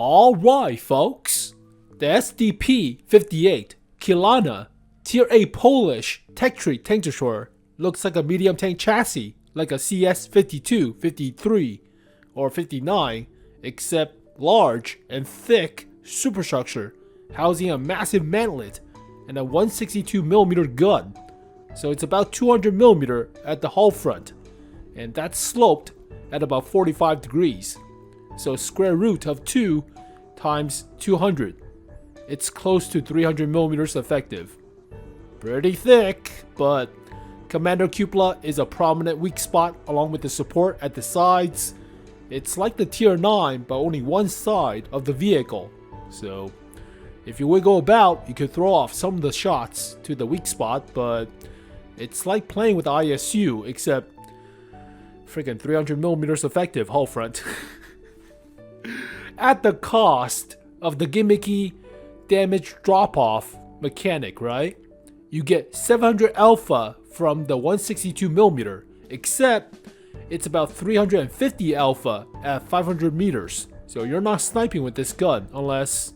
Alright folks, the SDP-58 Kilana Tier A Polish tech tree tank destroyer looks like a medium tank chassis like a CS-52, 53, or 59, except large and thick superstructure housing a massive mantlet and a 162mm gun. So it's about 200mm at the hull front, and that's sloped at about 45 degrees. So square root of 2 times 200. It's close to 300mm effective. Pretty thick, but Commander 𝗞𝗶𝗹 is a prominent weak spot along with the support at the sides. It's like the Tier 9 but only one side of the vehicle. So if you wiggle about, you could throw off some of the shots to the weak spot, but it's like playing with ISU except freaking 300mm effective hull front. At the cost of the gimmicky damage drop-off mechanic, right? You get 700 alpha from the 162mm, except it's about 350 alpha at 500 meters. So you're not sniping with this gun unless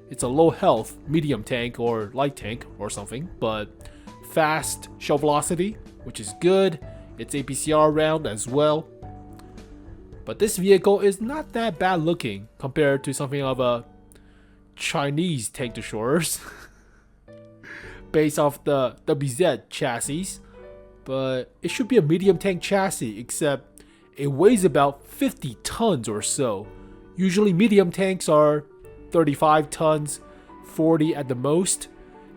it's a low health medium tank or light tank or something, but fast shell velocity, which is good. It's APCR round as well. But this vehicle is not that bad looking compared to something of a Chinese tank destroyers based off the WZ chassis. But it should be a medium tank chassis, except it weighs about 50 tons or so. Usually medium tanks are 35 tons, 40 at the most.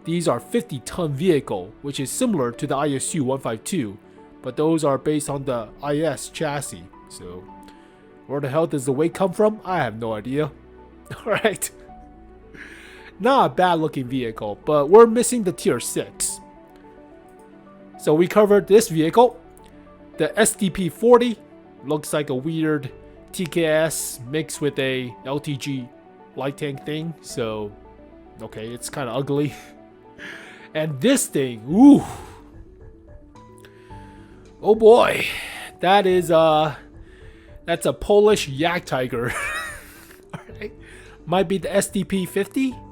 These are 50-ton vehicle, which is similar to the ISU-152, but those are based on the IS chassis. So where the hell does the weight come from? I have no idea. Alright. Not a bad looking vehicle, but we're missing the Tier 6. So we covered this vehicle. The SDP-40 looks like a weird TKS mixed with a LTG light tank thing. So, okay, it's kind of ugly. And this thing, ooh. Oh boy. That is, that's a Polish yak tiger. Alright. Might be the SDP-50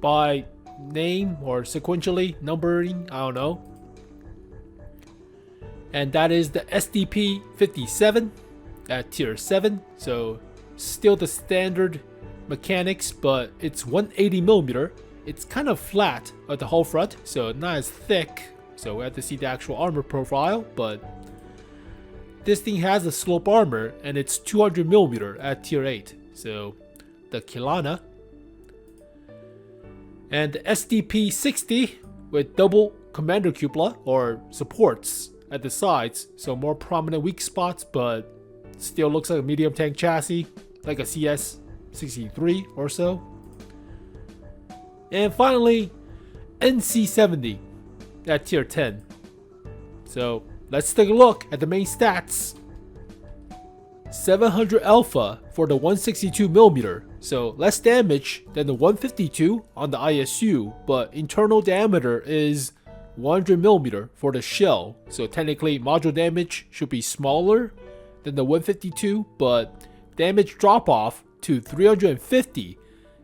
by name or sequentially numbering, I don't know. And that is the SDP-57 at Tier 7. So still the standard mechanics, but it's 180mm. It's kind of flat at the hull front, so not as thick. So we have to see the actual armor profile, but this thing has a slope armor and it's 200mm at Tier 8. So the Kilana. And the SDP-60 with double Commander 𝗞𝗶𝗹 or supports at the sides, so more prominent weak spots, but still looks like a medium tank chassis, like a CS-63 or so. And finally, NC-70 at Tier 10. So let's take a look at the main stats. 700 alpha for the 162mm, so less damage than the 152 on the ISU, but internal diameter is 100mm for the shell, so technically module damage should be smaller than the 152, but damage drop off to 350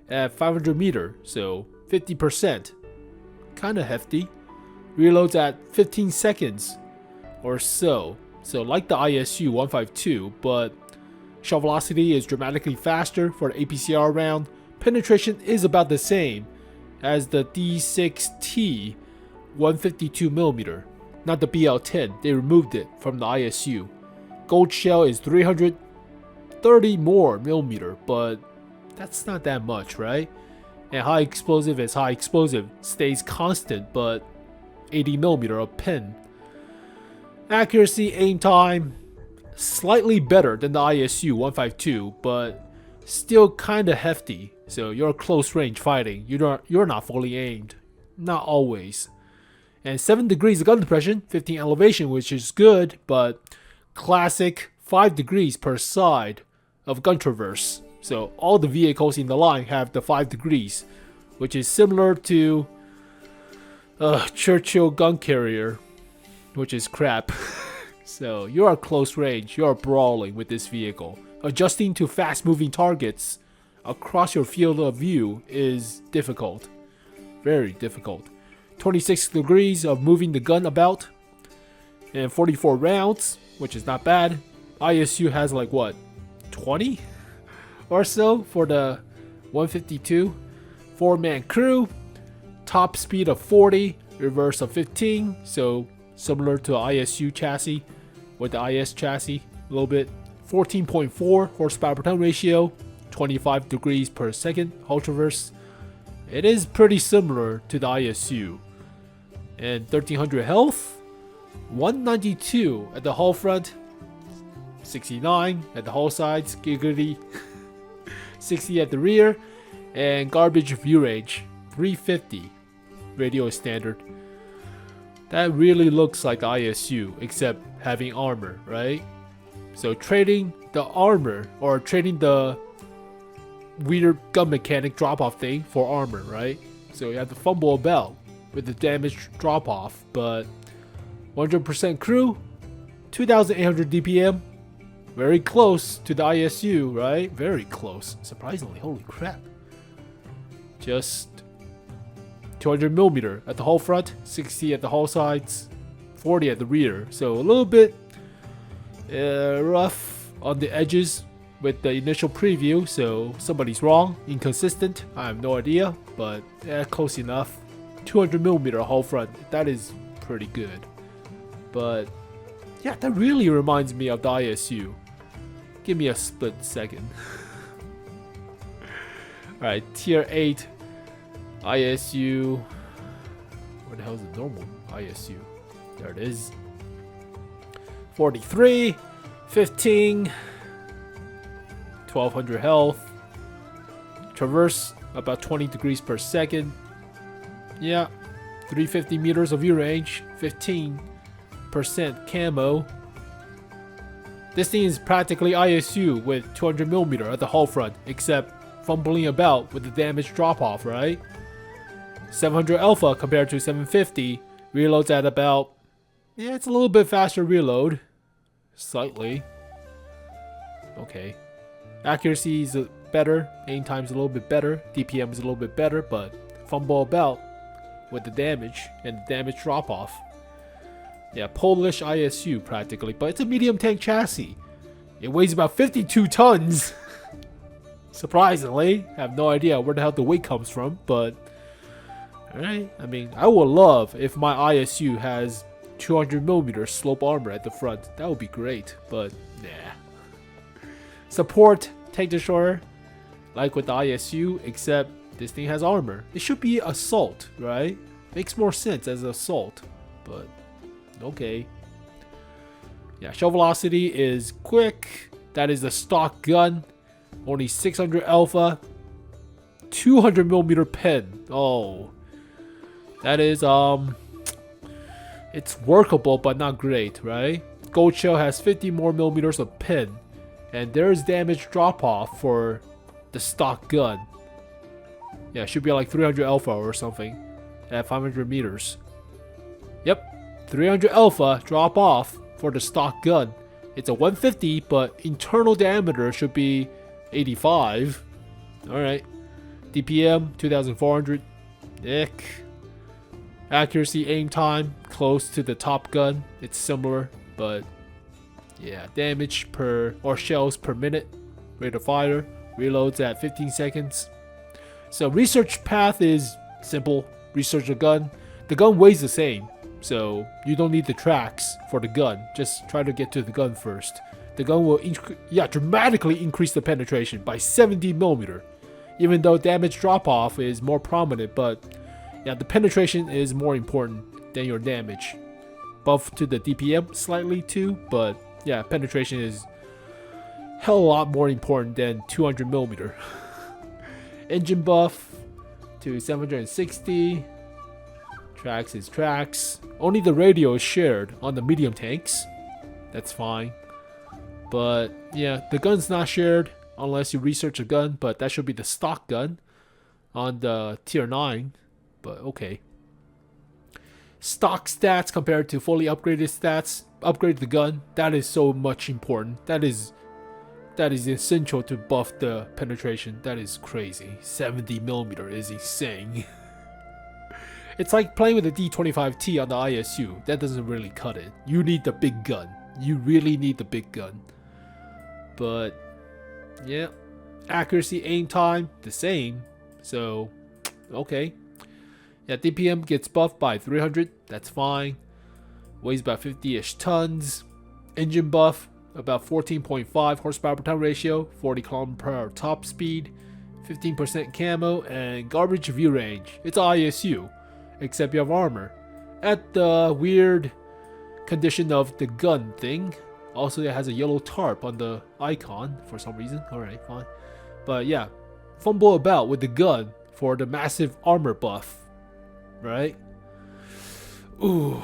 at 500 meter, so 50%. Kinda hefty. Reloads at 15 seconds or so, so like the ISU-152, but shell velocity is dramatically faster for the APCR round. Penetration is about the same as the D6T 152mm, not the BL10, they removed it from the ISU. Gold shell is 330 more millimeter, but that's not that much, right? And high explosive is high explosive, stays constant, but 80mm of pen. Accuracy, aim time, slightly better than the ISU-152, but still kinda hefty. So you're close range fighting, you're not fully aimed, not always. And 7 degrees of gun depression, 15 elevation, which is good, but classic 5 degrees per side of gun traverse. So all the vehicles in the line have the 5 degrees, which is similar to Churchill gun carrier, which is crap. So you're close range, you're brawling with this vehicle. Adjusting to fast moving targets across your field of view is difficult. Very difficult. 26 degrees of moving the gun about. And 44 rounds, which is not bad. ISU has like what? 20 or so for the 152. 4-man crew. Top speed of 40. Reverse of 15. So similar to ISU chassis with the IS chassis a little bit. 14.4 horsepower per ton ratio. 25 degrees per second hull traverse. It is pretty similar to the ISU. And 1300 health. 192 at the hull front. 69 at the hull sides. Giggity. 60 at the rear. And garbage view range. 350. Radio is standard. That really looks like ISU, except having armor, right? So trading the armor, or trading the weird gun mechanic drop-off thing for armor, right? So you have the 𝗞𝗶𝗹 with the damage drop-off, but 100% crew, 2,800 DPM, very close to the ISU, right? Very close, surprisingly, holy crap. Just 200mm at the hull front, 60 at the hull sides, 40 at the rear. So a little bit rough on the edges with the initial preview, so somebody's wrong, inconsistent, I have no idea, but close enough. 200mm hull front, that is pretty good. But yeah, that really reminds me of the ISU. Give me a split second. Alright, Tier VIII ISU. Where the hell is the normal ISU? There it is. 43, 15, 1200 health. Traverse about 20 degrees per second. Yeah, 350 meters of view range. 15% camo. This thing is practically ISU with 200mm at the hull front, except fumbling about with the damage drop off, right? 700 alpha compared to 750. Reloads at about, yeah, it's a little bit faster reload. Slightly. Okay. Accuracy is better. Aim time's a little bit better. DPM is a little bit better, but fumble about with the damage and the damage drop off. Yeah, Polish ISU practically, but it's a medium tank chassis. It weighs about 52 tons. Surprisingly, I have no idea where the hell the weight comes from, but alright. I mean, I would love if my ISU has 200mm slope armor at the front. That would be great, but nah. Support tank destroyer, like with the ISU, except this thing has armor. It should be assault, right? Makes more sense as assault, but okay. Yeah, shell velocity is quick. That is the stock gun. Only 600 alpha. 200mm pen. Oh. That is, it's workable, but not great, right? Gold shell has 50 more millimeters of pen. And there's damage drop off for the stock gun. Yeah, it should be like 300 alpha or something. At 500 meters. Yep. 300 alpha drop off for the stock gun. It's a 150, but internal diameter should be 85. Alright. DPM 2400. Ick. Accuracy, aim time close to the top gun. It's similar, but yeah, damage per or shells per minute. Rate of fire. Reloads at 15 seconds. So research path is simple. Research the gun. The gun weighs the same, so you don't need the tracks for the gun. Just try to get to the gun first. The gun will dramatically increase the penetration by 70mm. Even though damage drop off is more prominent, but yeah, the penetration is more important than your damage. Buff to the DPM slightly too, but yeah, penetration is hell a lot more important than 200mm. Engine buff to 760. Tracks is tracks. Only the radio is shared on the medium tanks. That's fine. But yeah, the gun's not shared unless you research a gun, but that should be the stock gun on the Tier IX. But okay. Stock stats compared to fully upgraded stats. Upgrade the gun. That is so much important. That is That is essential to buff the penetration. That is crazy. 70mm is insane. It's like playing with the D25T on the ISU. That doesn't really cut it. You need the big gun. You really need the big gun. But yeah, accuracy, aim time, the same. So okay. Yeah, DPM gets buffed by 300. That's fine. Weighs about 50-ish tons. Engine buff about 14.5 horsepower per ton ratio, 40 km/h top speed, 15% camo, and garbage view range. It's ISU, except you have armor. At the weird condition of the gun thing. Also, it has a yellow tarp on the icon for some reason. Alright, fine. But yeah, fumble about with the gun for the massive armor buff. Right? Ooh.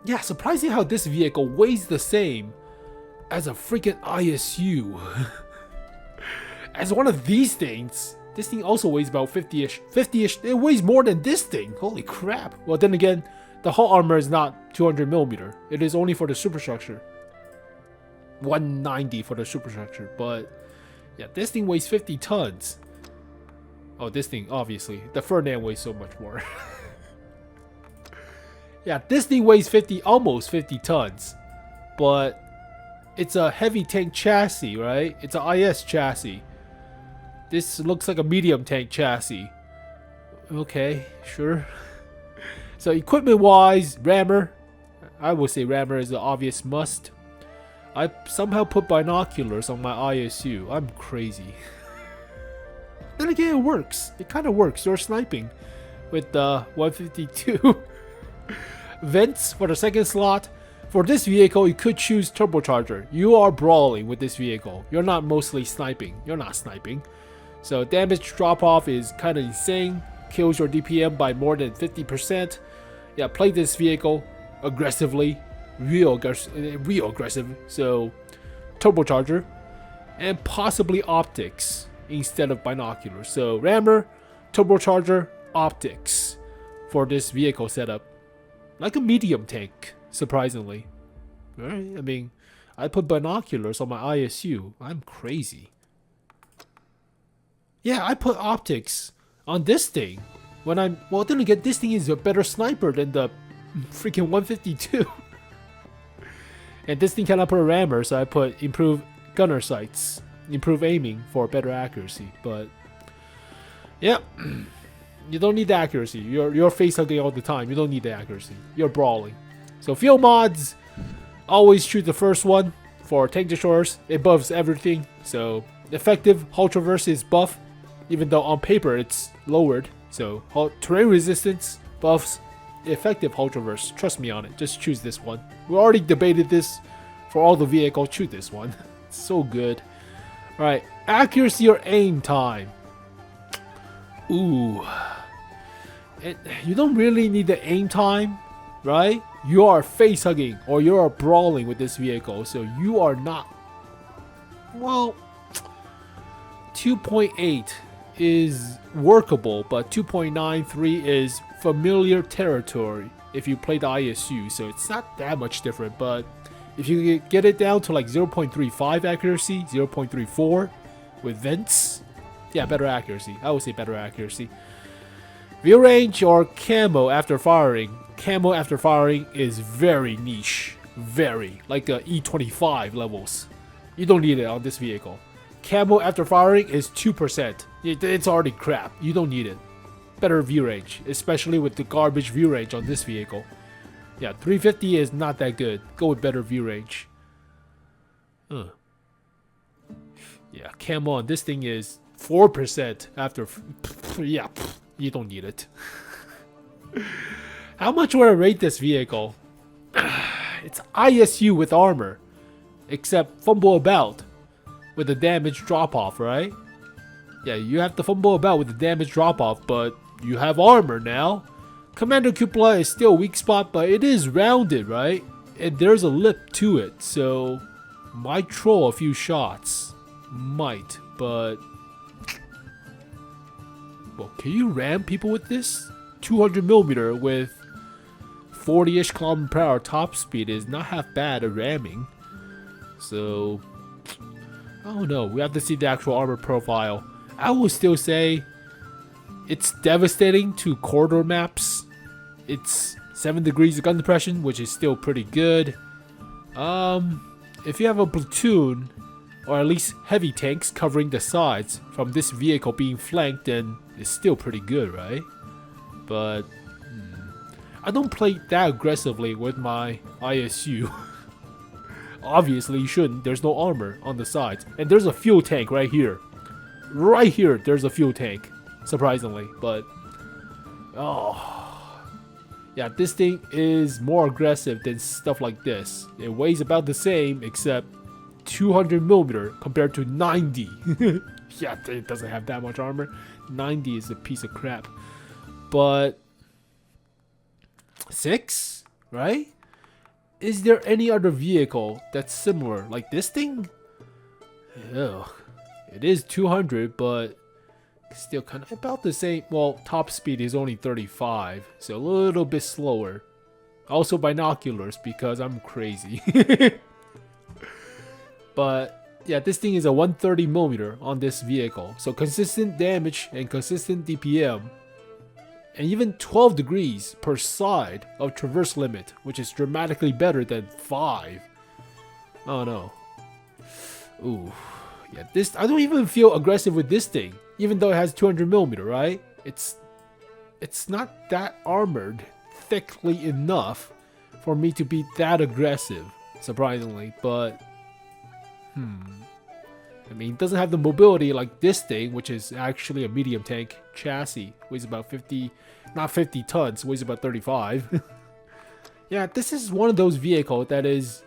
Yeah, surprising how this vehicle weighs the same as a freaking ISU. As one of these things, this thing also weighs about 50-ish. 50-ish, it weighs more than this thing. Holy crap. Well, then again, the hull armor is not 200mm. It is only for the superstructure. 190 for the superstructure. But yeah, this thing weighs 50 tons. Oh, this thing, obviously. The Ferdinand weighs so much more. Yeah, this thing weighs almost 50 tons. But it's a heavy tank chassis, right? It's an IS chassis. This looks like a medium tank chassis. Okay, sure. So equipment wise, rammer. I would say rammer is the obvious must. I somehow put binoculars on my ISU. I'm crazy. Then again, it works. It kind of works. You're sniping with the 152. Vents for the second slot. For this vehicle, you could choose turbocharger. You are brawling with this vehicle. You're not mostly sniping. You're not sniping. So damage drop off is kind of insane. Kills your DPM by more than 50%. Yeah, play this vehicle aggressively. Real aggressive. So turbocharger. And possibly optics instead of binoculars. So rammer, turbocharger, optics for this vehicle setup. Like a medium tank, surprisingly. Right? I mean, I put binoculars on my ISU. I'm crazy. Yeah, I put optics on this thing. When I'm... Well, then again, this thing is a better sniper than the freaking 152. And this thing cannot put a rammer, so I put improved gunner sights. Improve aiming for better accuracy. But, yeah. You don't need the accuracy. You're face hugging all the time. You don't need the accuracy. You're brawling. So field mods, always choose the first one for tank destroyers. It buffs everything. So effective hull traverse is buff, even though on paper it's lowered. So terrain resistance buffs effective hull traverse. Trust me on it. Just choose this one. We already debated this for all the vehicles. Choose this one. It's so good. All right, accuracy or aim time. Ooh. You don't really need the aim time, right? You are face hugging or you are brawling with this vehicle, so you are not. Well, 2.8 is workable, but 2.93 is familiar territory if you play the ISU, so it's not that much different. But if you get it down to like 0.35 accuracy, 0.34 with vents, yeah, better accuracy. I would say better accuracy. View range or camo after firing. Camo after firing is very niche. Very. Like E25 levels. You don't need it on this vehicle. Camo after firing is 2%. It's already crap. You don't need it. Better view range. Especially with the garbage view range on this vehicle. Yeah, 350 is not that good. Go with better view range. Yeah, camo on this thing is 4% after... Yeah, you don't need it. How much would I rate this vehicle? It's ISU with armor. Except fumble about with the damage drop off, right? Yeah, you have to fumble about with the damage drop off, but you have armor now. Commander 𝗞𝗶𝗹 is still a weak spot, but it is rounded, right? And there's a lip to it, so might troll a few shots. Might, but... Well, can you ram people with this? 200mm with 40-ish km/h top speed is not half bad at ramming. So, Oh no, we have to see the actual armor profile. I will still say it's devastating to corridor maps. It's 7 degrees of gun depression, which is still pretty good. If you have a platoon, or at least heavy tanks covering the sides from this vehicle being flanked, then it's still pretty good, right? But I don't play that aggressively with my ISU. Obviously you shouldn't, there's no armor on the sides. And there's a fuel tank right here. Right here, there's a fuel tank. Surprisingly, but yeah, this thing is more aggressive than stuff like this. It weighs about the same, except 200mm compared to 90. Yeah, it doesn't have that much armor. 90 is a piece of crap. But 6, right? Is there any other vehicle that's similar like this thing? Ugh. It is 200, but still kind of about the same. Well, top speed is only 35, so a little bit slower. Also binoculars because I'm crazy. But yeah, this thing is a 130mm on this vehicle, so consistent damage and consistent DPM, and even 12 degrees per side of traverse limit, which is dramatically better than 5. Oh no. Ooh. Yeah, this, I don't even feel aggressive with this thing, even though it has 200mm, right? It's not that armored thickly enough for me to be that aggressive, surprisingly. But I mean, it doesn't have the mobility like this thing, which is actually a medium tank chassis. Weighs about 50, not 50 tons, weighs about 35. Yeah, this is one of those vehicles that is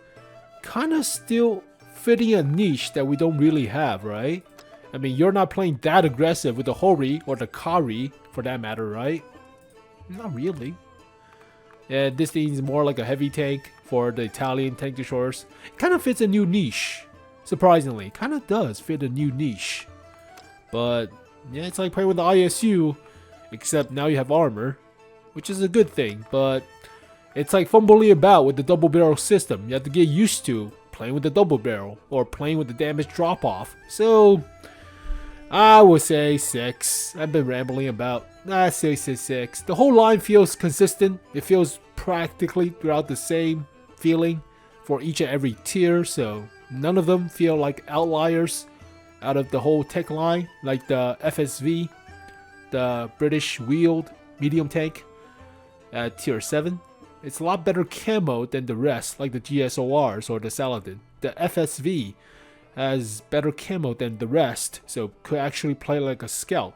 kind of still fitting a niche that we don't really have, right? I mean, you're not playing that aggressive with the Hori or the Kari, for that matter, right? Not really. Yeah, this thing is more like a heavy tank for the Italian tank destroyers. It kind of fits a new niche. Surprisingly, it kind of does fit a new niche. But yeah, it's like playing with the ISU, except now you have armor, which is a good thing. But it's like fumbling about with the double barrel system. You have to get used to playing with the double barrel or playing with the damage drop off. So I would say 6. I've been rambling about. I say 6. The whole line feels consistent. It feels practically throughout the same feeling for each and every tier. So none of them feel like outliers out of the whole tech line, like the FSV, the British wheeled medium tank at tier 7. It's a lot better camo than the rest, like the GSORs or the Saladin. The FSV has better camo than the rest, so could actually play like a scout.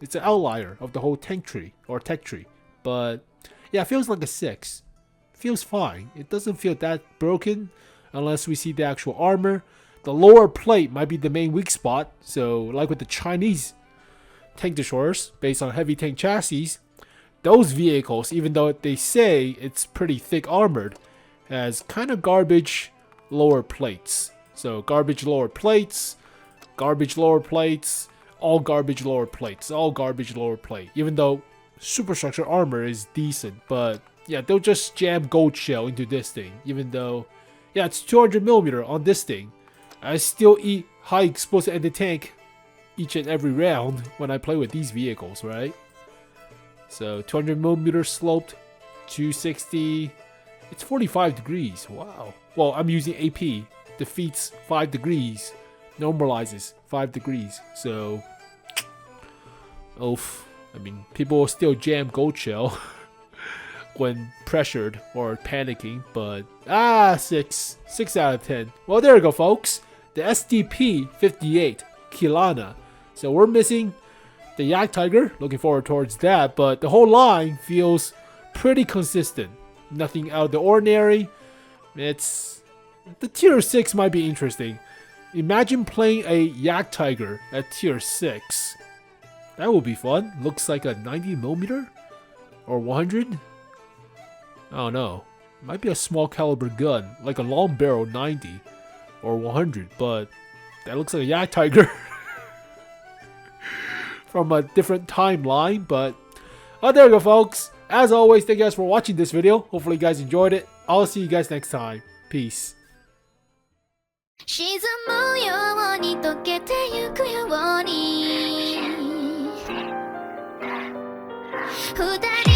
It's an outlier of the whole tank tree or tech tree. But yeah, it feels like a 6. Feels fine. It doesn't feel that broken unless we see the actual armor. The lower plate might be the main weak spot, so like with the Chinese tank destroyers based on heavy tank chassis, those vehicles, even though they say it's pretty thick armored, has kind of garbage lower plates. So garbage lower plates, garbage lower plates, all garbage lower plates, all garbage lower plate. Even though superstructure armor is decent, but yeah, they'll just jam gold shell into this thing. Even though, yeah, it's 200mm on this thing. I still eat high explosive anti-tank each and every round when I play with these vehicles, right? So 200mm sloped, 260. It's 45 degrees. Wow. Well, I'm using AP. Defeats 5 degrees. Normalizes 5 degrees. So, oof. I mean, people will still jam gold shell when pressured or panicking. But, 6. 6 out of 10. Well, there you go, folks. The SDP-58 Kilana. So we're missing the Yak Tiger, looking forward towards that, but the whole line feels pretty consistent. Nothing out of the ordinary. It's the tier 6 might be interesting. Imagine playing a Yak Tiger at tier 6. That would be fun. Looks like a 90mm or 100. I don't know. Might be a small caliber gun, like a long barrel 90 or 100, but that looks like a Yak Tiger. From a different timeline, but there we go, folks. As always, thank you guys for watching this video. Hopefully you guys enjoyed it. I'll see you guys next time. Peace. 沈むように溶けてゆくように二人